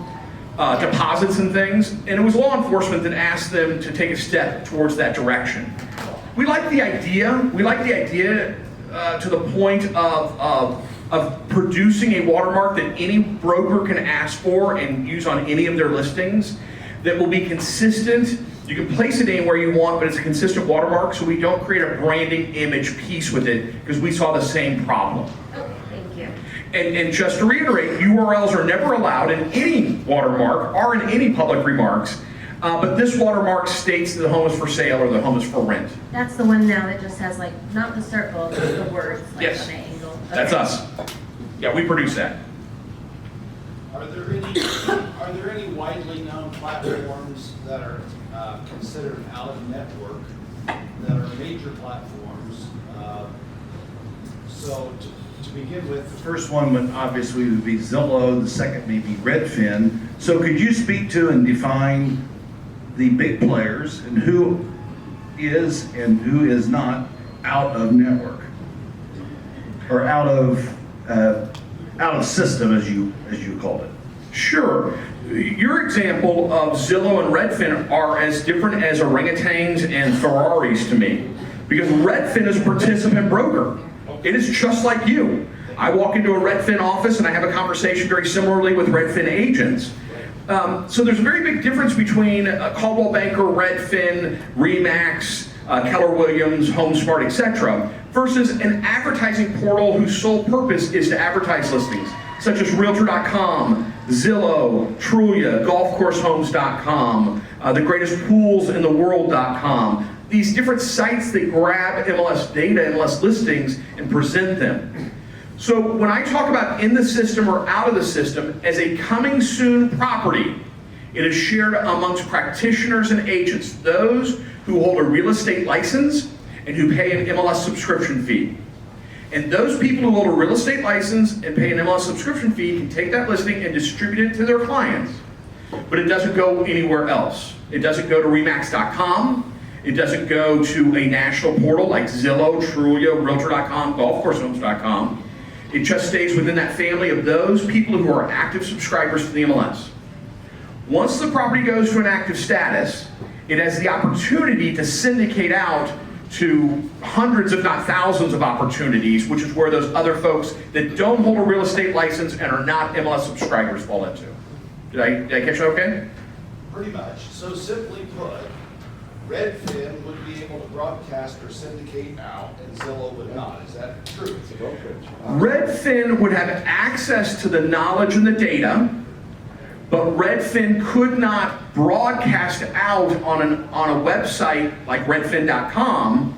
deposits and things, and it was law enforcement that asked them to take a step towards that direction. We like the idea. We like the idea to the point of producing a watermark that any broker can ask for and use on any of their listings that will be consistent. You can place it anywhere you want, but it's a consistent watermark, so we don't create a branding image piece with it, because we saw the same problem. Okay, thank you. And just to reiterate, URLs are never allowed in any watermark or in any public remarks, but this watermark states that the home is for sale or the home is for rent. That's the one now that just has like, not the circle, just the words, like Yes. on an angle. That's Okay. us. Yeah, we produce that. Are there any widely known platforms that are considered out of network, that are major platforms? So to begin with, The first one would obviously would be Zillow, the second may be Redfin. So could you speak to and define the big players and who is and who is not out of network? Or out of system, as you called it? Sure. Your example of Zillow and Redfin are as different as orangutans and Ferraris to me, because Redfin is a participant broker. It is just like you. I walk into a Redfin office and I have a conversation very similarly with Redfin agents. So there's a very big difference between Coldwell Banker, Redfin, Remax, Keller Williams, HomeSmart, etc., versus an advertising portal whose sole purpose is to advertise listings, such as Realtor.com, Zillow, Trulia, GolfCourseHomes.com, TheGreatestPoolsInTheWorld.com. These different sites that grab MLS data, MLS listings, and present them. So when I talk about in the system or out of the system, as a coming soon property, it is shared amongst practitioners and agents, those who hold a real estate license and who pay an MLS subscription fee. And those people who hold a real estate license and pay an MLS subscription fee can take that listing and distribute it to their clients. But it doesn't go anywhere else. It doesn't go to Remax.com. It doesn't go to a national portal like Zillow, Trulia, Realtor.com, GolfCourseHomes.com. It just stays within that family of those people who are active subscribers to the MLS. Once the property goes to an active status, it has the opportunity to syndicate out to hundreds, if not thousands, of opportunities, which is where those other folks that don't hold a real estate license and are not MLS subscribers fall into. Did I catch that okay? pretty much. So simply put, Redfin would be able to broadcast or syndicate out, and Zillow would not. Is that true? Redfin would have access to the knowledge and the data, but Redfin could not broadcast out on a website like redfin.com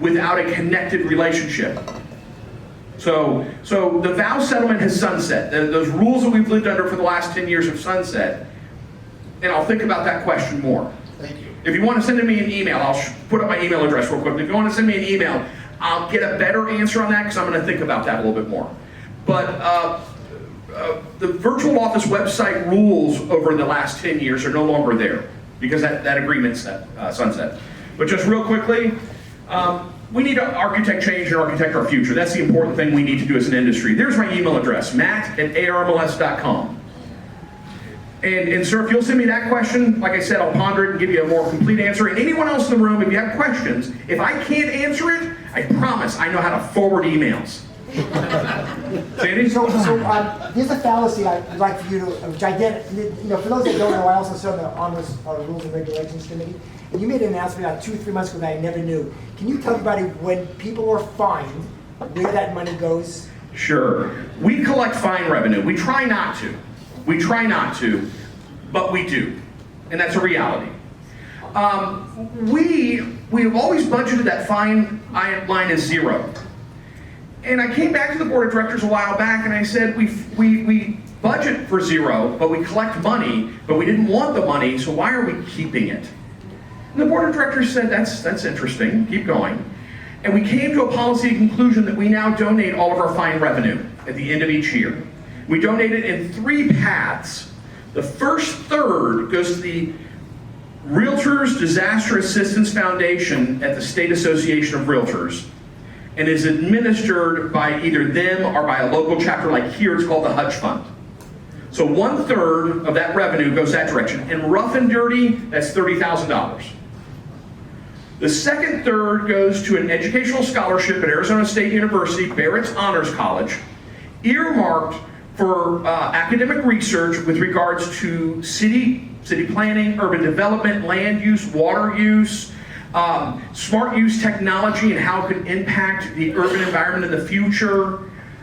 without a connected relationship. So the vow settlement has sunset. Those rules that we've lived under for the last 10 years have sunset. And I'll think about that question more. Thank you. If you want to send me an email, I'll put up my email address real quick. If you want to send me an email, I'll get a better answer on that because I'm going to think about that a little bit more. But the virtual office website rules over the last 10 years are no longer there because that agreement's sunset. But just real quickly, we need to architect change and architect our future. That's the important thing we need to do as an industry. There's my email address, matt@armls.com. And sir, if you'll send me that question, like I said, I'll ponder it and give you a more complete answer. And anyone else in the room, if you have questions, if I can't answer it, I promise I know how to forward emails. Sandy? So here's a fallacy I'd like for you to, which I did, for those that don't know, I also serve on this Rules and Regulations Committee. And you made an announcement about 2-3 months ago that I never knew. Can you tell everybody when people are fined, where that money goes? Sure. We collect fine revenue. We try not to. We try not to, but we do. And that's a reality. We have always budgeted that fine line as zero. And I came back to the board of directors a while back and I said, we budget for zero, but we collect money, but we didn't want the money, so why are we keeping it? And the board of directors said, that's interesting, keep going. And we came to a policy conclusion that we now donate all of our fine revenue at the end of each year. We donate it in 3 paths. The first third goes to the Realtors Disaster Assistance Foundation at the State Association of Realtors and is administered by either them or by a local chapter like here, it's called the Hutch Fund. So 1/3 of that revenue goes that direction. And rough and dirty, that's $30,000. The second third goes to an educational scholarship at Arizona State University, Barrett's Honors College, earmarked for academic research with regards to city planning, urban development, land use, water use, smart use technology and how it can impact the urban environment in the future,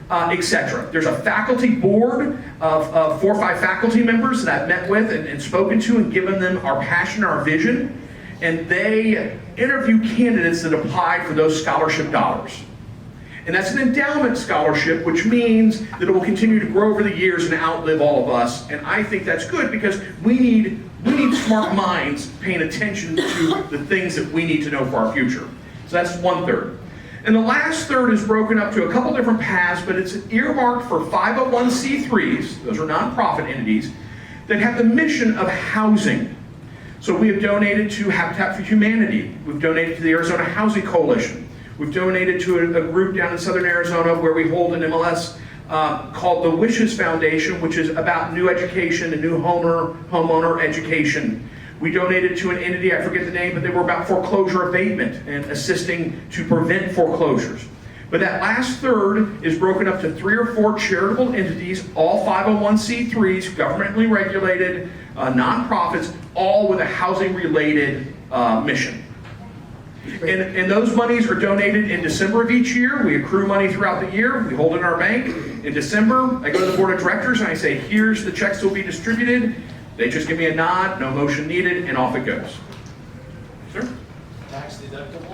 etc. There's a faculty board of 4 or 5 faculty members that I've met with and spoken to and given them our passion, our vision, and they interview candidates that apply for those scholarship dollars. And that's an endowment scholarship, which means that it will continue to grow over the years and outlive all of us. And I think that's good because we need smart minds paying attention to the things that we need to know for our future. So that's 1/3. And the last third is broken up to a couple different paths, but it's earmarked for 501c3s, those are nonprofit entities, that have the mission of housing. So we have donated to Habitat for Humanity. We've donated to the Arizona Housing Coalition. We've donated to a group down in Southern Arizona where we hold an MLS called the Wishes Foundation, which is about new education and new homeowner education. We donated to an entity, I forget the name, but they were about foreclosure abatement and assisting to prevent foreclosures. But that last third is broken up to 3 or 4 charitable entities, all 501c3s, governmentally regulated, nonprofits, all with a housing-related mission. And those monies are donated in December of each year. We accrue money throughout the year. We hold it in our bank. In December, I go to the board of directors and I say, here's the checks that will be distributed. They just give me a nod, no motion needed, and off it goes. Sir? Tax deductible?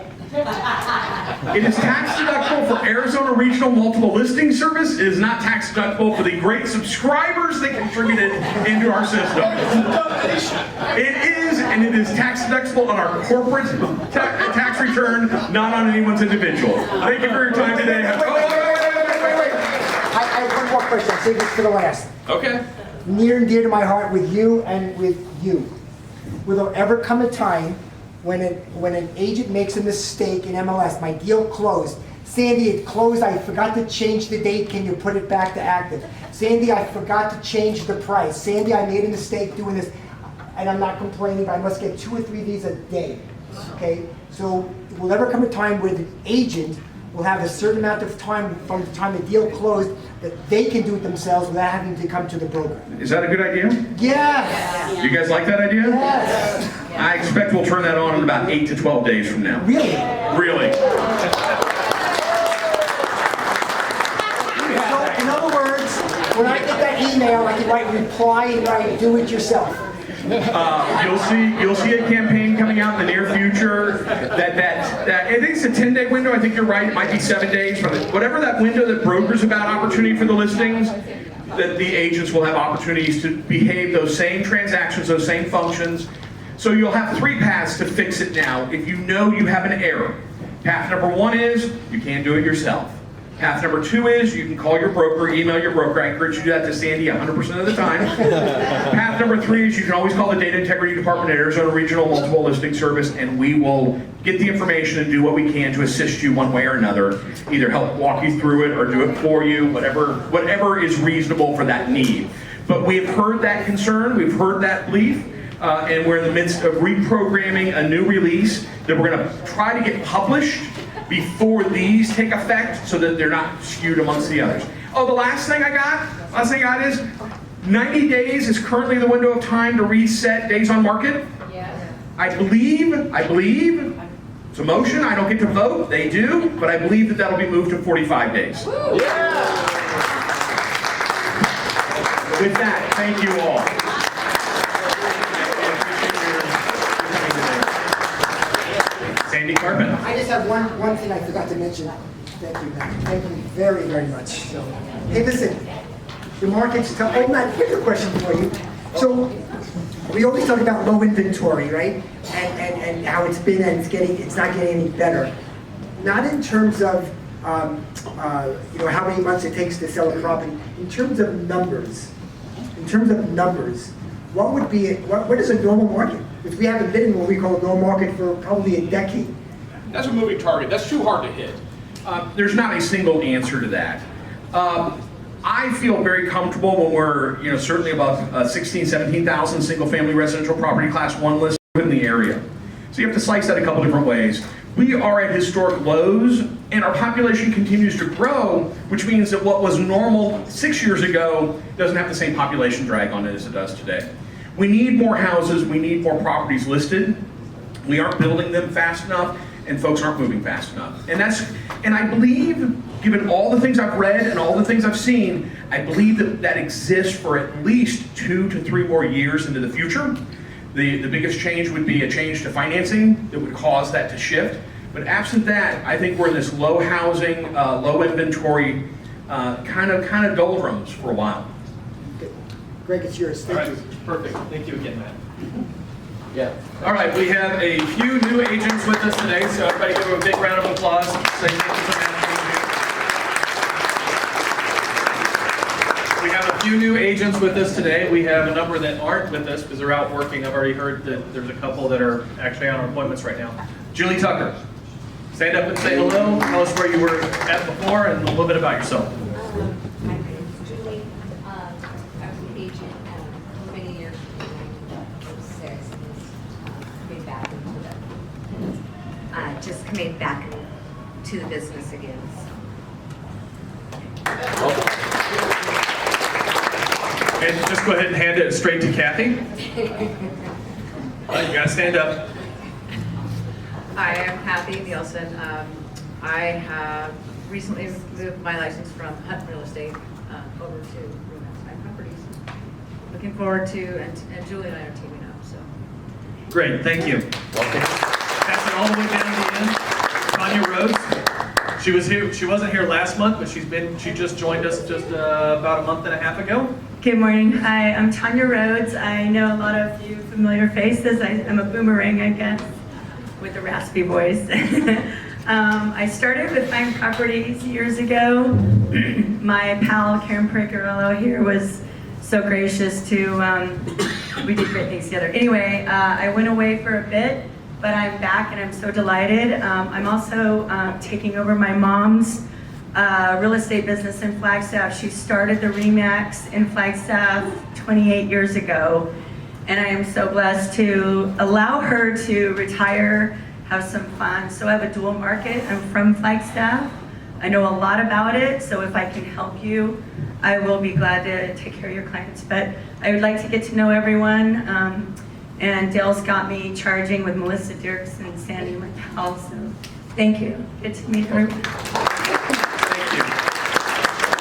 It is tax deductible for Arizona Regional Multiple Listing Service. It is not tax deductible for the great subscribers that contributed into our system. It is, and it is tax deductible on our corporate tax return, not on anyone's individual. Thank you for your time today. Wait. I have one more question. I'll save this for the last. Okay. Near and dear to my heart with you and with you. Will there ever come a time when an agent makes a mistake in MLS, my deal closed. Sandy, it closed, I forgot to change the date, can you put it back to active? Sandy, I forgot to change the price. Sandy, I made a mistake doing this, and I'm not complaining, but I must get 2 or 3 of these a day, okay? So will there ever come a time where the agent will have a certain amount of time from the time the deal closed that they can do it themselves without having to come to the broker? Is that a good idea? Yes! You guys like that idea? Yes! I expect we'll turn that on in about 8 to 12 days from now. Really? Really. So, in other words, when I get that email, I can write reply and write do it yourself. You'll see a campaign coming out in the near future that I think it's a 10-day window. I think you're right. It might be 7 days. But whatever that window that brokers about opportunity for the listings, that the agents will have opportunities to behave those same transactions, those same functions. So you'll have 3 paths to fix it now if you know you have an error. Path number 1 is you can't do it yourself. Path number 2 is you can call your broker, email your broker. I encourage you to do that to Sandy 100% of the time. Path number 3 is you can always call the Data Integrity Department at Arizona Regional Multiple Listing Service, and we will get the information and do what we can to assist you one way or another. Either help walk you through it or do it for you, whatever is reasonable for that need. But we have heard that concern, we've heard that belief, and we're in the midst of reprogramming a new release that we're going to try to get published before these take effect so that they're not skewed amongst the others. Oh, the last thing I got is 90 days is currently the window of time to reset days on market. Yes. I believe, it's a motion, I don't get to vote, they do, but I believe that that'll be moved to 45 days. Woo. With that, thank you all. Sandy Carpin. I just have one thing I forgot to mention. Thank you, Matt. Thank you very, very much. So, hey, listen, the market's tough. Oh, Matt, here's a question for you. So, we always talk about low inventory, right? And how it's been and it's not getting any better. Not in terms of how many months it takes to sell a property. In terms of numbers, what would be what is a normal market? Because we haven't been in what we call a normal market for probably a decade. That's a moving target. That's too hard to hit. There's not a single answer to that. I feel very comfortable when we're, certainly about 16, 17,000 single-family residential property class 1 list in the area. So you have to slice that a couple different ways. We are at historic lows, and our population continues to grow, which means that what was normal 6 years ago doesn't have the same population drag on it as it does today. We need more houses, we need more properties listed. We aren't building them fast enough, and folks aren't moving fast enough. And I believe, given all the things I've read and all the things I've seen, I believe that exists for at least 2 to 3 more years into the future. The biggest change would be a change to financing that would cause that to shift. But absent that, I think we're in this low housing, low inventory, kind of doldrums for a while. Greg, it's yours. Thank you. Perfect. Thank you again, Matt. Yeah. All right, we have a few new agents with us today, so everybody give them a big round of applause. Say thank you for managing here. We have a few new agents with us today. We have a number that aren't with us because they're out working. I've already heard that there's a couple that are actually on our appointments right now. Julie Tucker, stand up and say hello. Tell us where you were at before and a little bit about yourself. My name is Julie. I was an agent for many years. Just coming back to the business again. And just go ahead and hand it straight to Kathy. All right, you gotta stand up. Hi, I'm Kathy Nielsen. I have recently moved my license from Hutton Real Estate over to Remax Properties. Looking forward to, and Julie and I are teaming up, so. Great, thank you. Pass it all the way down to the end. Tanya Rhodes. She was here. She wasn't here last month, but she just joined us just about a month and a half ago. Good morning. Hi, I'm Tanya Rhodes. I know a lot of you familiar faces. I'm a boomerang, I guess, with a raspy voice. I started with Fine Properties years ago. My pal Karen Pericarello here was so gracious to, we did great things together. Anyway, I went away for a bit, but I'm back and I'm so delighted. I'm also taking over my mom's real estate business in Flagstaff. She started the Remax in Flagstaff 28 years ago, and I am so blessed to allow her to retire, have some fun. So I have a dual market. I'm from Flagstaff. I know a lot about it, so if I can help you, I will be glad to take care of your clients. But I would like to get to know everyone. And Dale's got me charging with Melissa Dirks and Sandy, my pal, so thank you. Good to meet everyone. Thank you.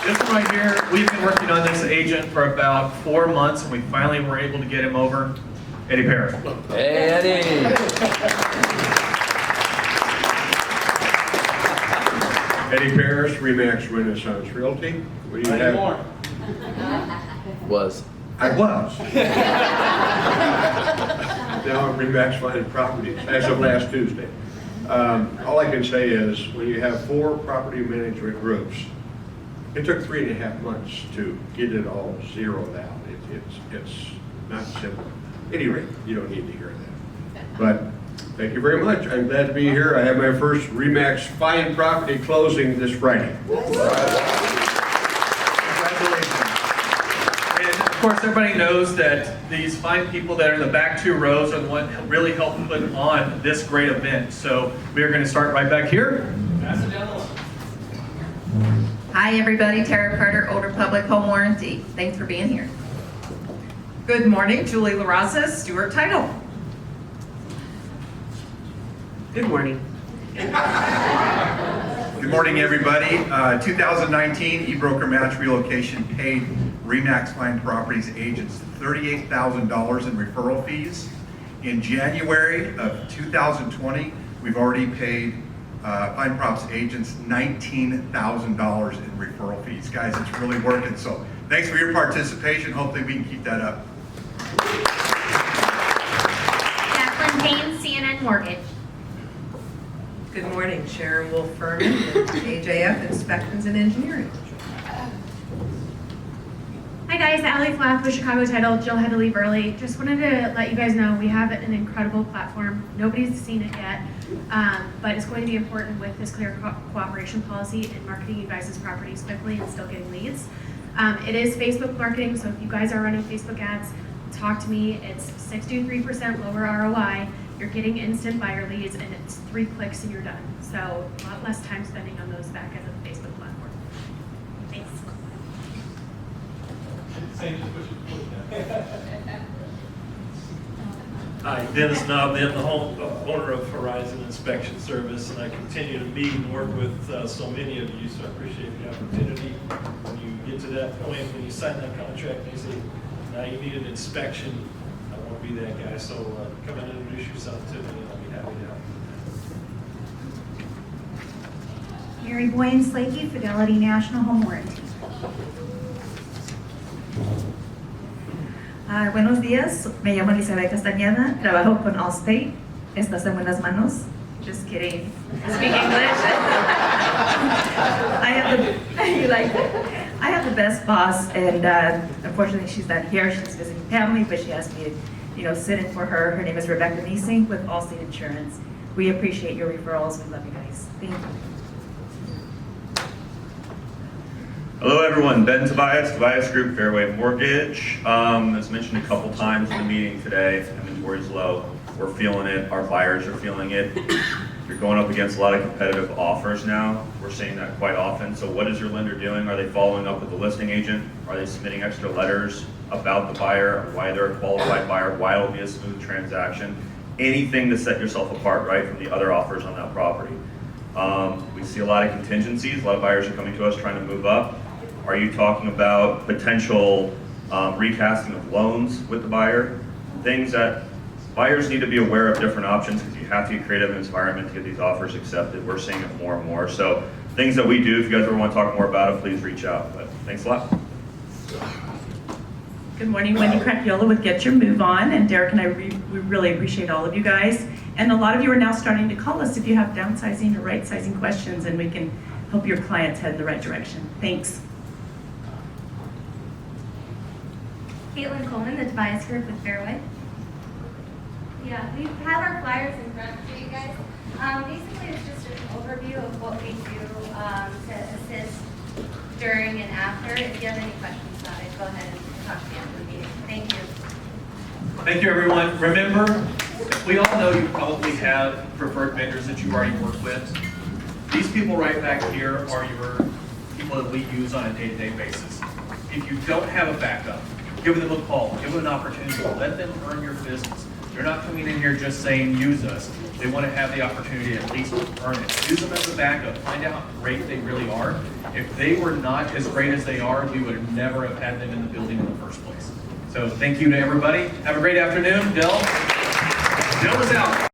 This one right here, we've been working on this agent for about 4 months, and we finally were able to get him over. Eddie Parrish. Hey, Eddie. Eddie Parrish, Remax Renaissance Realty. What do you have? Was. I was. Now I'm Remax Fine Properties, as of last Tuesday. All I can say is, when you have 4 property management groups, it took 3.5 months to get it all zeroed out. It's not simple. At any rate, you don't need to hear that. But thank you very much. I'm glad to be here. I have my first Remax Fine Property closing this Friday. And of course, everybody knows that these fine people that are in the back 2 rows are the ones that really helped put on this great event. So we are going to start right back here. Hi, everybody. Tara Carter, Older Public Home Warranty. Thanks for being here. Good morning. Julie LaRaza, Stewart Title. Good morning. Good morning, everybody. 2019 eBroker Match Relocation paid Remax Fine Properties agents $38,000 in referral fees. In January of 2020, we've already paid Fine Props agents $19,000 in referral fees. Guys, it's really working. So thanks for your participation. Hopefully we can keep that up. Jacqueline Payne, CNN Mortgage. Good morning, Sharon Wolf Furman, AJF Inspections and Engineering. Hi guys, Allie Flaff with Chicago Title. Jill had to leave early. Just wanted to let you guys know we have an incredible platform. Nobody's seen it yet, but it's going to be important with this clear cooperation policy and marketing you guys' properties quickly and still getting leads. It is Facebook marketing, so if you guys are running Facebook ads, talk to me. It's 63% lower ROI. You're getting instant buyer leads, and it's 3 clicks and you're done. So a lot less time spending on those back end of the Facebook platform. Thanks. Hi, Dennis Nobby. I'm the owner of Horizon Inspection Service, and I continue to meet and work with so many of you, so I appreciate the opportunity. When you get to that point, when you sign that contract, and you say, now you need an inspection, I won't be that guy, so come and introduce yourself to me, and I'll be happy to help. Mary Boyne Slakey, Fidelity National Home Warranty. Buenos días, me llamo Elizabeth Castañeda, trabajo con Allstate. Estás en buenas manos. Just kidding. Speak English. I have the best boss, and unfortunately she's not here. She's visiting family, but she asked me to, sit in for her. Her name is Rebecca Niesing with Allstate Insurance. We appreciate your referrals. We love you guys. Thank you. Hello everyone, Ben Tobias Group, Fairway Mortgage. As mentioned a couple times in the meeting today, inventory's low. We're feeling it, our buyers are feeling it. You're going up against a lot of competitive offers now. We're seeing that quite often. So what is your lender doing? Are they following up with the listing agent? Are they submitting extra letters about the buyer, why they're a qualified buyer, why it'll be a smooth transaction? Anything to set yourself apart, right, from the other offers on that property. We see a lot of contingencies. A lot of buyers are coming to us trying to move up. Are you talking about potential recasting of loans with the buyer? Things that buyers need to be aware of, different options, because you have to get creative in this environment to get these offers accepted. We're seeing it more and more. So things that we do, if you guys ever want to talk more about it, please reach out. But thanks a lot. Good morning, Wendy Cracchiola with Get Your Move On, and Derek and I, we really appreciate all of you guys. And a lot of you are now starting to call us if you have downsizing or right sizing questions, and we can help your clients head in the right direction. Thanks. Caitlin Coleman, the Tobias Group with Fairway. Yeah, we have our flyers in front for you guys. Basically, it's just an overview of what we do to assist during and after. If you have any questions about it, go ahead and talk to me after the meeting. Thank you. Thank you, everyone. Remember, we all know you probably have preferred vendors that you already work with. These people right back here are your people that we use on a day-to-day basis. If you don't have a backup, give them a call, give them an opportunity, let them earn your business. They're not coming in here just saying, use us. They want to have the opportunity to at least earn it. Use them as a backup. Find out how great they really are. If they were not as great as they are, we would have never have had them in the building in the first place. So thank you to everybody. Have a great afternoon. Del is out.